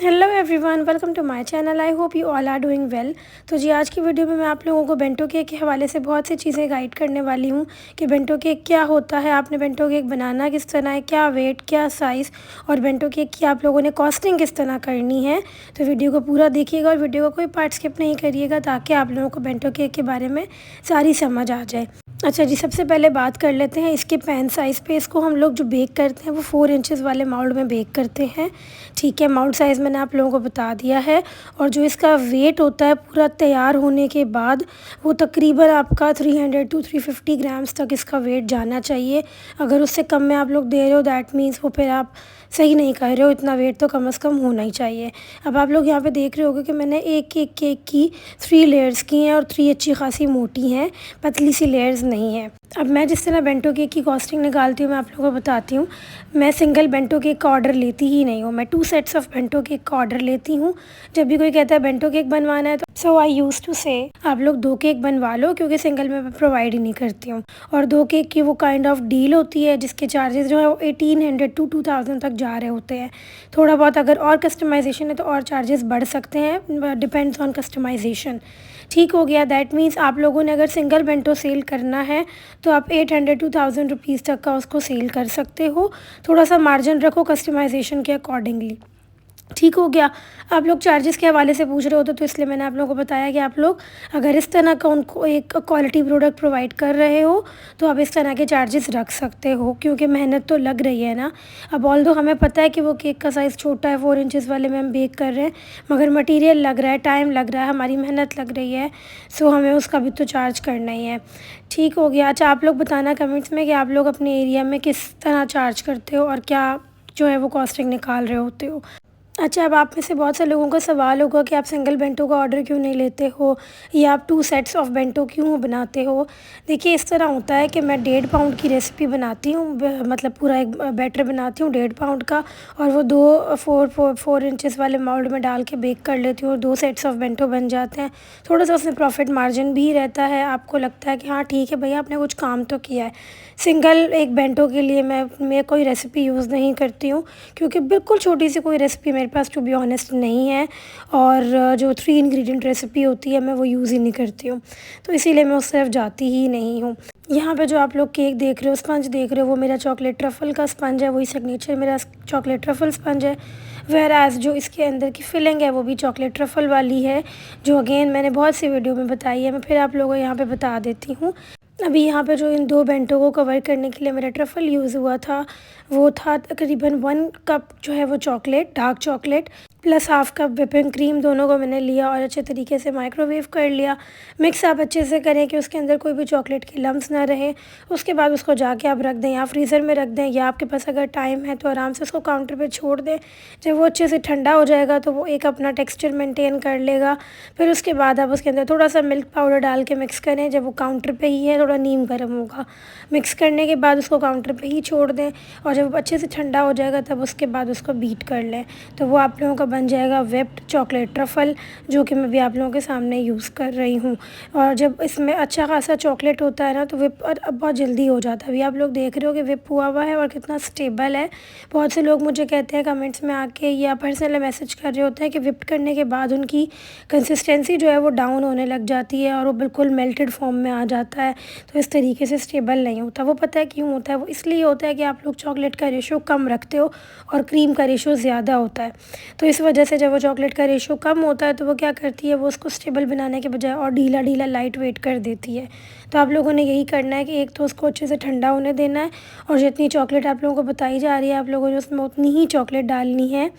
Hello everyone, welcome to my channel. I hope you all are doing well. तो जी आज की video में मैं आप लोगों को बेंटो केक के हवाले से बहुत सी चीज़ें गाइड करने वाली हूँ कि बेंटो केक क्या होता है, आपने बेंटो केक बनाना किस तरह है, क्या वेट, क्या साइज़ और बेंटो केक की आप लोगों ने कॉस्टिंग किस तरह करनी है। तो वीडियो को पूरा देखिएगा और वीडियो का कोई पार्ट स्किप नहीं करिएगा ताकि आप लोगों को बेंटो केक के बारे में सारी समझ आ जाए। अच्छा जी, सबसे पहले बात कर लेते हैं इसके पैन साइज़ पे। इसको हम लोग जो बेक करते हैं वो 4 इंचेस वाले माउल्ड में बेक करते हैं। ठीक है, माउल्ड साइज़ मैंने आप लोगों को बता दिया है। और जो इसका वेट होता है पूरा तैयार होने के बाद वो तकरीबन आपका 300 टू 350 ग्राम्स तक इसका वेट जाना चाहिए। अगर उससे कम में आप लोग दे रहे हो दैट मीन्स वो फिर आप सही नहीं कर रहे हो, इतना वेट तो कम से कम होना ही चाहिए। अब आप लोग यहाँ पे देख रहे होगे कि मैंने एक केक की 3 लेयर्स की हैं और 3 अच्छी खासी मोटी हैं, पतली सी लेयर्स नहीं है। अब मैं जिस तरह बेंटो केक की कॉस्टिंग निकालती हूँ मैं आप लोगों को बताती हूँ। मैं सिंगल बेंटो केक का ऑर्डर लेती ही नहीं हूँ, मैं 2 सेट्स ऑफ बेंटो केक का ऑर्डर लेती हूँ। जब भी कोई कहता है बेंटो केक बनवाना है तो सो आई यूज़ टू से आप लोग 2 केक बनवा लो, क्योंकि सिंगल में मैं प्रोवाइड ही नहीं करती हूँ। और 2 केक की वो काइंड ऑफ डील होती है जिसके चार्जेस जो है वो 1800 टू 2000 तक जा रहे होते हैं। थोड़ा बहुत अगर और कस्टमाइजेशन है तो और चार्जेस बढ़ सकते हैं, डिपेंड्स ऑन कस्टमाइजेशन। ठीक हो गया, दैट मीन्स आप लोगों ने अगर सिंगल बेंटो सेल करना है तो आप 800 टू 1000 रुपीज़ तक का उसको सेल कर सकते हो। थोड़ा सा मार्जिन रखो कस्टमाइजेशन के अकॉर्डिंगली। ठीक हो गया। आप लोग चार्जेस के हवाले से पूछ रहे होते तो इसलिए मैंने आप लोगों को बताया कि आप लोग अगर इस तरह का उनको एक क्वालिटी प्रोडक्ट प्रोवाइड कर रहे हो तो आप इस तरह के चार्जेस रख सकते हो, क्योंकि मेहनत तो लग रही है ना। अब ऑल्दो हमें पता है कि वो केक का साइज़ छोटा है, 4 इंचेस वाले में हम बेक कर रहे हैं, मगर मटेरियल लग रहा है, टाइम लग रहा है, हमारी मेहनत लग रही है, सो हमें उसका भी तो चार्ज करना ही है। ठीक हो गया। अच्छा, आप लोग बताना कमेंट्स में कि आप लोग अपने एरिया में किस तरह चार्ज करते हो और क्या जो है वो कॉस्टिंग निकाल रहे होते हो। अच्छा, अब आप में से बहुत से लोगों का सवाल होगा कि आप सिंगल बेंटो का ऑर्डर क्यों नहीं लेते हो या आप 2 सेट्स ऑफ बेंटो क्यों बनाते हो। देखिए, इस तरह होता है कि मैं 1.5 पाउंड की रेसिपी बनाती हूँ, मतलब पूरा एक बैटर बनाती हूँ 1.5 पाउंड का, और वो 4 इंचेस वाले माउल्ड में डाल के बेक कर लेती हूँ और 2 सेट्स ऑफ बेंटो बन जाते हैं। थोड़ा सा उसमें प्रॉफिट मार्जिन भी रहता है, आपको लगता है कि हाँ ठीक है भैया आपने कुछ काम तो किया है। सिंगल एक बेंटो के लिए मैं कोई रेसिपी यूज़ नहीं करती हूँ, क्योंकि बिल्कुल छोटी सी कोई रेसिपी मेरे पास टू बी ऑनेस्ट नहीं है, और जो 3 इंग्रेडिएंट रेसिपी होती है मैं वो यूज़ ही नहीं करती हूँ, तो इसीलिए मैं उस तरफ जाती ही नहीं हूँ। यहाँ पे जो आप लोग केक देख रहे हो, स्पंज देख रहे हो, वो मेरा चॉकलेट ट्रफ़ल का स्पंज है, वही सिग्नेचर मेरा चॉकलेट ट्रफ़ल स्पंज है। वेयर एज़ जो इसके अंदर की फिलिंग है वो भी चॉकलेट ट्रफ़ल वाली है, जो अगेन मैंने बहुत सी वीडियो में बताई है, मैं फिर आप लोगों को यहाँ पे बता देती हूँ। अभी यहाँ पे जो इन 2 बेंटो को कवर करने के लिए मेरा ट्रफ़ल यूज़ हुआ था वो था तकरीबन 1 कप जो है वो chocolate, dark chocolate, plus half cup whipping cream, दोनों को मैंने लिया और अच्छे तरीके से माइक्रोवेव कर लिया। मिक्स आप अच्छे से करें कि उसके अंदर कोई भी चॉकलेट की लम्स ना रहे। उसके बाद उसको जाके आप रख दें, या फ्रीज़र में रख दें, या आपके पास अगर टाइम है तो आराम से उसको काउंटर पे छोड़ दें। जब वो अच्छे से ठंडा हो जाएगा तो वो एक अपना टेक्सचर मेंटेन कर लेगा। फिर उसके बाद आप उसके अंदर थोड़ा सा मिल्क पाउडर डाल के मिक्स करें। जब वो काउंटर पे ही है, थोड़ा नीम गर्म होगा, मिक्स करने के बाद उसको काउंटर पे ही छोड़ दें, और जब अच्छे से ठंडा हो जाएगा तब उसके बाद उसको बीट कर लें। तो वो आप लोगों का बन जाएगा व्हिप्ड चॉकलेट ट्रफ़ल, जो कि मैं भी आप लोगों के सामने यूज़ कर रही हूँ। और जब इसमें अच्छा खासा चॉकलेट होता है ना तो व्हिप बहुत जल्दी हो जाता है। अभी आप लोग देख रहे हो कि व्हिप हुआ हुआ है और कितना स्टेबल है। बहुत से लोग मुझे कहते हैं कमेंट्स में आके या पर्सनली मैसेज कर रहे होते हैं कि व्हिप करने के बाद उनकी कंसिस्टेंसी जो है वो डाउन होने लग जाती है और वो बिल्कुल मेल्टेड फॉर्म में आ जाता है, तो इस तरीके से स्टेबल नहीं होता। वो पता है क्यों होता है? वो इसलिए होता है कि आप लोग चॉकलेट का रेशो कम रखते हो और क्रीम का रेशो ज़्यादा होता है। तो इस वजह से जब वो चॉकलेट का रेशो कम होता है तो वो क्या करती है, वो उसको स्टेबल बनाने के बजाय और ढीला ढीला लाइट वेट कर देती है। तो आप लोगों ने यही करना है कि एक तो उसको अच्छे से ठंडा होने देना है, और जितनी चॉकलेट आप लोगों को बताई जा रही है आप लोगों ने उसमें उतनी ही चॉकलेट डालनी है।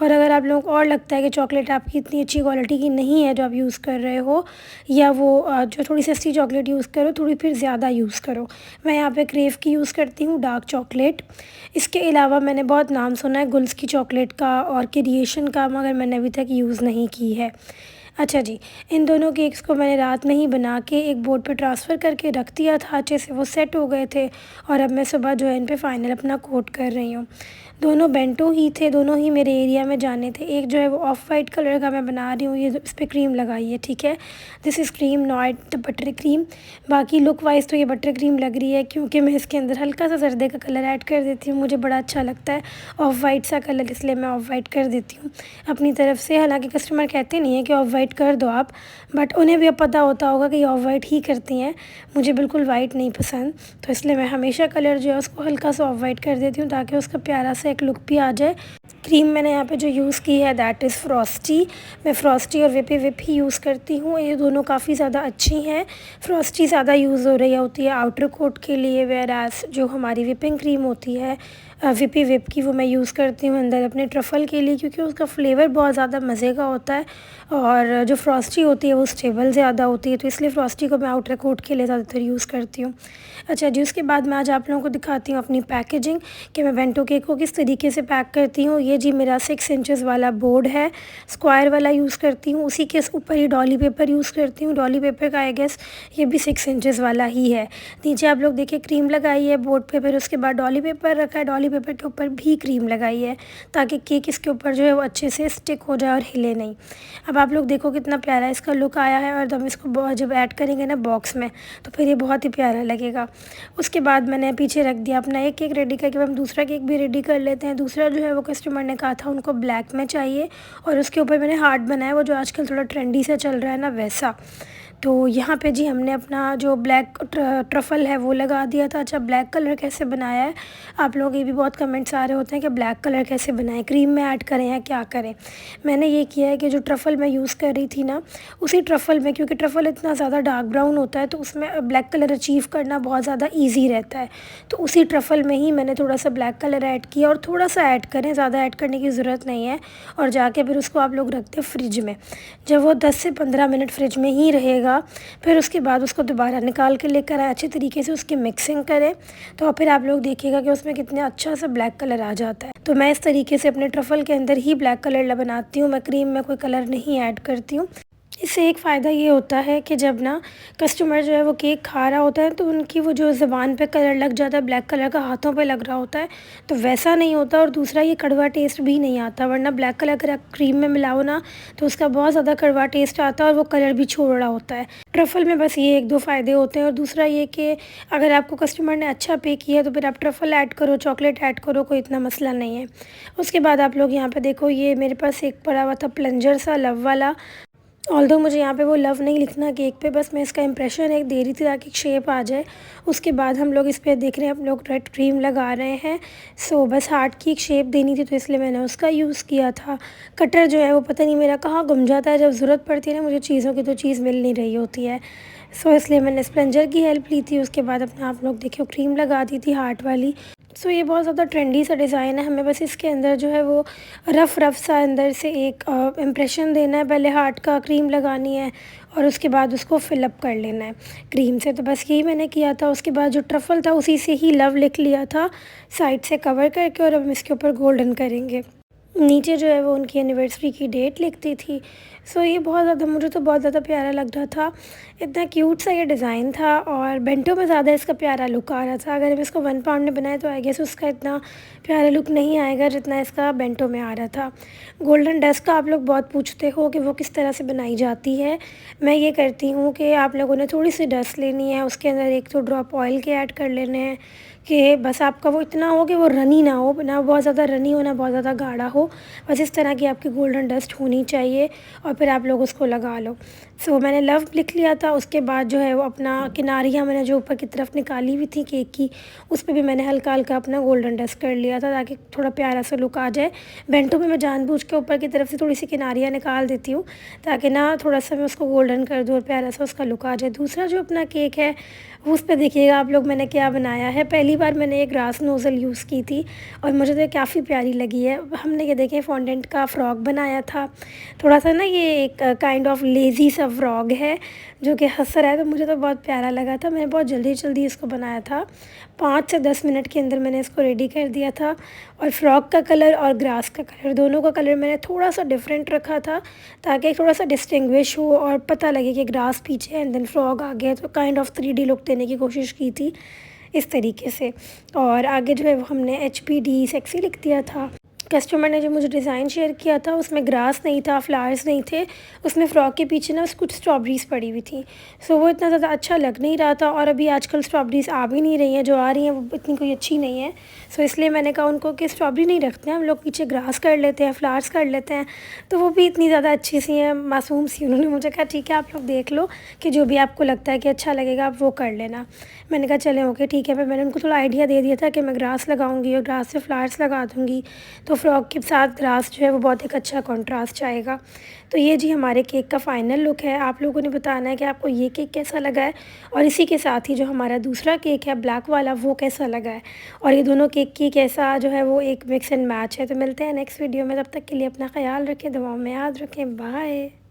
और अगर आप लोगों को और लगता है कि चॉकलेट आपकी इतनी अच्छी क्वालिटी की नहीं है जो आप यूज़ कर रहे हो, या वो जो थोड़ी सस्ती चॉकलेट यूज़ करो, थोड़ी फिर ज़्यादा यूज़ करो। मैं यहाँ पे क्रेव की यूज़ करती हूँ, डार्क चॉकलेट। इसके अलावा मैंने बहुत नाम सुना है गुल्स की चॉकलेट का और क्रिएशन का, मगर मैंने अभी तक यूज़ नहीं की है। अच्छा जी, इन दोनों केक्स को मैंने रात में ही बना के एक बोर्ड पे ट्रांसफ़र करके रख दिया था, अच्छे से वो सेट हो गए थे और अब मैं सुबह जो है इन पे फ़ाइनल अपना कोट कर रही हूँ। दोनों बेंटो ही थे, दोनों ही मेरे एरिया में जाने थे। एक जो है वो ऑफ वाइट कलर का मैं बना रही हूँ, ये इस पे क्रीम लगाई है, ठीक है। This is cream not butter cream. बाकी लुक वाइज़ तो ये बटर क्रीम लग रही है क्योंकि मैं इसके अंदर हल्का सा जर्दे का कलर ऐड कर देती हूँ, मुझे बड़ा अच्छा लगता है ऑफ वाइट सा कलर, इसलिए मैं ऑफ वाइट कर देती हूँ अपनी तरफ से। हालाँकि कस्टमर कहते नहीं है कि ऑफ वाइट कर दो आप, बट उन्हें भी अब पता होता होगा कि ये ऑफ वाइट ही करती हैं। मुझे बिल्कुल वाइट नहीं पसंद, तो इसलिए मैं हमेशा कलर जो है उसको हल्का सा ऑफ वाइट कर देती हूँ ताकि उसका प्यारा सा एक लुक भी आ जाए। क्रीम मैंने यहाँ पे जो यूज़ की है दैट इज़ फ्रॉस्टी। मैं फ्रॉस्टी और विपी विप ही यूज़ करती हूँ, ये दोनों काफ़ी ज़्यादा अच्छी हैं। फ्रॉस्टी ज़्यादा यूज़ हो रही होती है आउटर कोट के लिए, वेयर एज़ जो हमारी विपिंग क्रीम होती है विपी विप की, वो मैं यूज़ करती हूँ अंदर अपने ट्रफ़ल के लिए क्योंकि उसका फ्लेवर बहुत ज़्यादा मज़े का होता है। और जो फ्रॉस्टी होती है वो स्टेबल ज़्यादा होती है, तो इसलिए फ्रॉस्टी को मैं आउटर कोट के लिए ज़्यादातर यूज़ करती हूँ। अच्छा जी, उसके बाद मैं आज आप लोगों को दिखाती हूँ अपनी पैकेजिंग कि मैं बेंटो केक को किस तरीके से पैक करती हूँ। ये जी मेरा 6 इंचेस वाला बोर्ड है, स्क्वायर वाला यूज़ करती हूँ, उसी के ऊपर ही डॉली पेपर यूज़ करती हूँ। डॉली पेपर का आई गेस ये भी 6 इंचेस वाला ही है। नीचे आप लोग देखिए क्रीम लगाई है बोर्ड पे, फिर उसके बाद डॉली पेपर रखा है, डॉली पेपर के ऊपर भी क्रीम लगाई है ताकि केक इसके ऊपर जो है वो अच्छे से स्टिक हो जाए और हिले नहीं। अब आप लोग देखो कितना प्यारा इसका लुक आया है, और हम इसको जब ऐड करेंगे ना बॉक्स में तो फिर ये बहुत ही प्यारा लगेगा। उसके बाद मैंने पीछे रख दिया अपना एक केक रेडी करके, हम दूसरा केक भी रेडी कर लेते हैं। दूसरा जो है वो कस्टमर ने कहा था उनको ब्लैक में चाहिए, और उसके ऊपर मैंने हार्ट बनाया, वो जो आजकल थोड़ा ट्रेंडी सा चल रहा है ना वैसा। तो यहाँ पे जी हमने अपना जो ब्लैक ट्रफ़ल है वो लगा दिया था। अच्छा, ब्लैक कलर कैसे बनाया है, आप लोग ये भी बहुत कमेंट्स आ रहे होते हैं कि ब्लैक कलर कैसे बनाएं, क्रीम में ऐड करें या क्या करें। मैंने ये किया है कि जो ट्रफ़ल मैं यूज़ कर रही थी ना, उसी ट्रफ़ल में, क्योंकि ट्रफ़ल इतना ज़्यादा डार्क ब्राउन होता है तो उसमें ब्लैक कलर अचीव करना बहुत ज़्यादा ईजी रहता है, तो उसी ट्रफ़ल में ही मैंने थोड़ा सा ब्लैक कलर ऐड किया। और थोड़ा सा ऐड करें, ज़्यादा ऐड करने की ज़रूरत नहीं है। और जाके फिर उसको आप लोग रखते फ्रिज में, जब वो 10 से 15 मिनट फ्रिज में ही रहेगा, फिर उसके बाद उसको दोबारा निकाल के लेकर आए, अच्छे तरीके से उसकी मिक्सिंग करें, तो फिर आप लोग देखिएगा कि उसमें कितना अच्छा सा ब्लैक कलर आ जाता है। तो मैं इस तरीके से अपने ट्रफ़ल के अंदर ही ब्लैक कलर बनाती हूँ, मैं क्रीम में कोई कलर नहीं ऐड करती हूँ। इससे एक फ़ायदा ये होता है कि जब ना कस्टमर जो है वो केक खा रहा होता है तो उनकी वो जो ज़ुबान पे कलर लग जाता है ब्लैक कलर का, हाथों पे लग रहा होता है, तो वैसा नहीं होता। और दूसरा ये कड़वा टेस्ट भी नहीं आता, वरना ब्लैक कलर अगर आप क्रीम में मिलाओ ना तो उसका बहुत ज़्यादा कड़वा टेस्ट आता है और वो कलर भी छोड़ रहा होता है। ट्रफ़ल में बस ये 1-2 फ़ायदे होते हैं। और दूसरा ये कि अगर आपको कस्टमर ने अच्छा पे किया है तो फिर आप ट्रफ़ल ऐड करो, चॉकलेट ऐड करो, कोई इतना मसला नहीं है। उसके बाद आप लोग यहाँ पे देखो, ये मेरे पास एक पड़ा हुआ था प्लंजर सा लव वाला। ऑल्दो मुझे यहाँ पे वो लव नहीं लिखना केक पे, बस मैं इसका इम्प्रेशन एक दे रही थी ताकि शेप आ जाए। उसके बाद हम लोग इस पे देख रहे हैं, हम लोग रेड क्रीम लगा रहे हैं। सो बस हार्ट की एक शेप देनी थी तो इसलिए मैंने उसका यूज़ किया था। कटर जो है वो पता नहीं मेरा कहाँ गुम जाता है, जब ज़रूरत पड़ती है ना मुझे चीज़ों की तो चीज़ मिल नहीं रही होती है। सो इसलिए मैंने स्पंजर की हेल्प ली थी। उसके बाद अपना आप लोग देखिए क्रीम लगा दी थी हार्ट वाली। सो ये बहुत ज़्यादा ट्रेंडी सा डिज़ाइन है, हमें बस इसके अंदर जो है वो रफ़ सा अंदर से एक इम्प्रेशन देना है। पहले हार्ट का क्रीम लगानी है और उसके बाद उसको फिलअप कर लेना है क्रीम से। तो बस यही मैंने किया था। उसके बाद जो ट्रफ़ल था उसी से ही लव लिख लिया था साइड से कवर करके, और अब हम इसके ऊपर गोल्डन करेंगे। नीचे जो है वो उनकी एनिवर्सरी की डेट लिखती थी। सो ये बहुत ज़्यादा, मुझे तो बहुत ज़्यादा प्यारा लग रहा था, इतना क्यूट सा ये डिज़ाइन था। और बेंटो में ज़्यादा इसका प्यारा लुक आ रहा था। अगर हम इसको 1 पाउंड में बनाए तो आई गेस उसका इतना प्यारा लुक नहीं आएगा जितना इसका बेंटो में आ रहा था। गोल्डन डस्ट का आप लोग बहुत पूछते हो कि वो किस तरह से बनाई जाती है। मैं ये करती हूँ कि आप लोगों ने थोड़ी सी डस्ट लेनी है, उसके अंदर 1-2 ड्रॉप ऑयल के ऐड कर लेने हैं कि बस आपका वो इतना हो कि वो रनी ना हो, ना बहुत ज़्यादा रनी हो ना बहुत ज़्यादा गाढ़ा हो, बस इस तरह की आपकी गोल्डन डस्ट होनी चाहिए। और फिर आप लोग उसको लगा लो। सो मैंने लव लिख लिया था। उसके बाद जो है वो अपना किनारियाँ मैंने जो ऊपर की तरफ निकाली हुई थी केक की, उस पर भी मैंने हल्का हल्का अपना गोल्डन डस्ट कर लिया था ताकि थोड़ा प्यारा सा लुक आ जाए। बेंटो में मैं जानबूझ के ऊपर की तरफ से थोड़ी सी किनारियाँ निकाल देती हूँ ताकि ना थोड़ा सा मैं उसको गोल्डन कर दूँ और प्यारा सा उसका लुक आ जाए। दूसरा जो अपना केक है उस पर देखिएगा आप लोग मैंने क्या बनाया है। पहली पहली बार मैंने ये ग्रास नोज़ल यूज़ की थी और मुझे तो ये काफ़ी प्यारी लगी है। हमने ये देखें फॉन्डेंट का फ्रॉक बनाया था, थोड़ा सा ना ये एक काइंड ऑफ लेज़ी सा फ्रॉक है जो कि हँस रहा है, तो मुझे तो बहुत प्यारा लगा था। मैंने बहुत जल्दी इसको बनाया था, 5 से 10 मिनट के अंदर मैंने इसको रेडी कर दिया था। और फ्रॉक का कलर और ग्रास का कलर दोनों का कलर मैंने थोड़ा सा डिफरेंट रखा था ताकि थोड़ा सा डिस्टिंग्विश हो और पता लगे कि ग्रास पीछे एंड देन फ्रॉक आगे है, तो काइंड ऑफ 3D लुक देने की कोशिश की थी इस तरीके से। और आगे जो है वो हमने HPD सेक्सी लिख दिया था। कस्टमर ने जो मुझे डिज़ाइन शेयर किया था उसमें ग्रास नहीं था, फ्लावर्स नहीं थे, उसमें फ़्रॉक के पीछे ना कुछ स्ट्रॉबेरीज़ पड़ी हुई थी। सो वो इतना ज़्यादा अच्छा लग नहीं रहा था और अभी आजकल स्ट्रॉबेरीज़ आ भी नहीं रही हैं, जो आ रही हैं वो इतनी कोई अच्छी नहीं है। सो इसलिए मैंने कहा उनको कि स्ट्रॉबेरी नहीं रखते हैं हम लोग, पीछे ग्रास कर लेते हैं, फ्लावर्स कर लेते हैं। तो वो भी इतनी ज़्यादा अच्छी सी हैं, मासूम सी। उन्होंने मुझे कहा ठीक है आप लोग देख लो कि जो भी आपको लगता है कि अच्छा लगेगा आप वो कर लेना। मैंने कहा चलें ओके ठीक है। फिर मैंने उनको थोड़ा आइडिया दे दिया था कि मैं ग्रास लगाऊंगी और ग्रास से फ्लावर्स लगा दूंगी, तो फ्रॉक के साथ ग्रास जो है वो बहुत एक अच्छा कंट्रास्ट आएगा। तो ये जी हमारे केक का फ़ाइनल लुक है। आप लोगों ने बताना है कि आपको ये केक कैसा लगा है और इसी के साथ ही जो हमारा दूसरा केक है ब्लैक वाला वो कैसा लगा है, और ये दोनों केक की कैसा जो है वो एक मिक्स एंड मैच है। तो मिलते हैं नेक्स्ट वीडियो में, तब तक के लिए अपना ख्याल रखें, दुआओं में याद रखें, बाय।